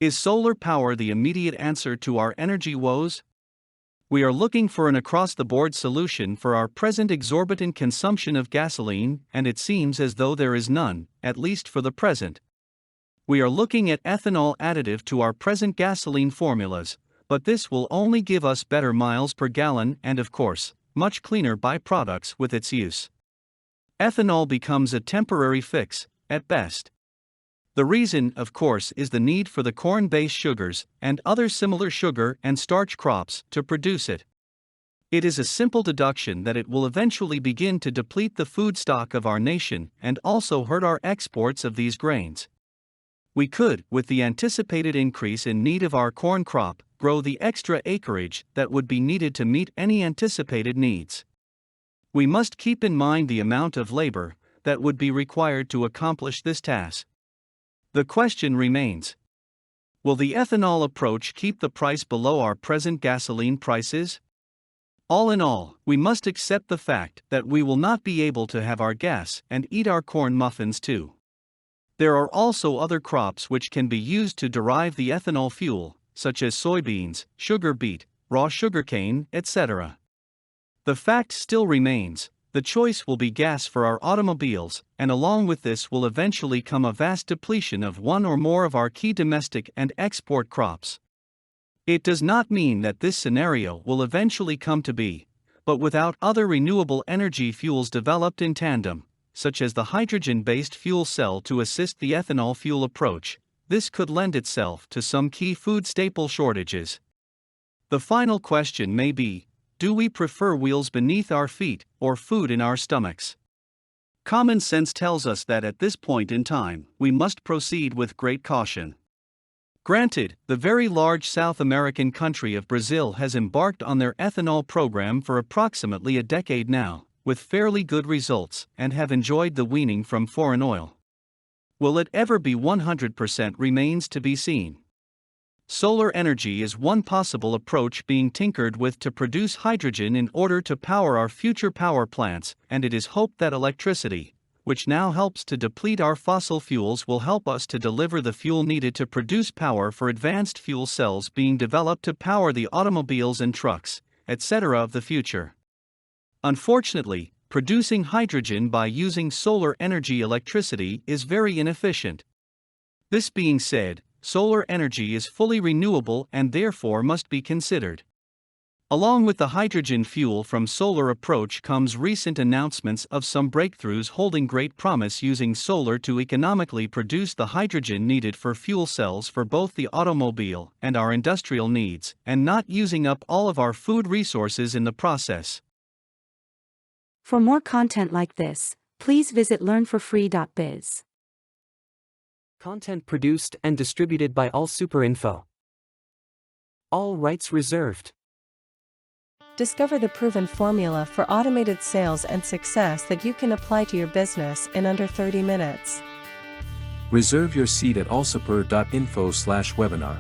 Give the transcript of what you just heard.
Is solar power the immediate answer to our energy woes? We are looking for an across-the-board solution for our present exorbitant consumption of gasoline, and it seems as though there is none, at least for the present. We are looking at ethanol additive to our present gasoline formulas, but this will only give us better miles per gallon and, of course, much cleaner byproducts with its use. Ethanol becomes a temporary fix, at best. The reason, of course, is the need for the corn-based sugars and other similar sugar and starch crops to produce it. It is a simple deduction that it will eventually begin to deplete the food stock of our nation and also hurt our exports of these grains. We could, with the anticipated increase in need of our corn crop, grow the extra acreage that would be needed to meet any anticipated needs. We must keep in mind the amount of labor that would be required to accomplish this task. The question remains: will the ethanol approach keep the price below our present gasoline prices? All in all, we must accept the fact that we will not be able to have our gas and eat our corn muffins too. There are also other crops which can be used to derive the ethanol fuel, such as soybeans, sugar beet, raw sugarcane, etc. The fact still remains: the choice will be gas for our automobiles, and along with this will eventually come a vast depletion of one or more of our key domestic and export crops. It does not mean that this scenario will eventually come to be, but without other renewable energy fuels developed in tandem, such as the hydrogen-based fuel cell to assist the ethanol fuel approach, this could lend itself to some key food staple shortages. The final question may be: do we prefer wheels beneath our feet or food in our stomachs? Common sense tells us that at this point in time, we must proceed with great caution. Granted, the very large South American country of Brazil has embarked on their ethanol program for approximately a decade now, with fairly good results, and have enjoyed the weaning from foreign oil. Will it ever be 100% remains to be seen. Solar energy is one possible approach being tinkered with to produce hydrogen in order to power our future power plants, and it is hoped that electricity, which now helps to deplete our fossil fuels, will help us to deliver the fuel needed to produce power for advanced fuel cells being developed to power the automobiles and trucks, etc. of the future. Unfortunately, producing hydrogen by using solar energy electricity is very inefficient. This being said, solar energy is fully renewable and therefore must be considered. Along with the hydrogen fuel from solar approach comes recent announcements of some breakthroughs holding great promise using solar to economically produce the hydrogen needed for fuel cells for both the automobile and our industrial needs, and not using up all of our food resources in the process. For more content like this, please visit learnforfree.biz. Content produced and distributed by AllSuperInfo. All rights reserved. Discover the proven formula for automated sales and success that you can apply to your business in under 30 minutes. Reserve your seat at allsuper.info/webinar.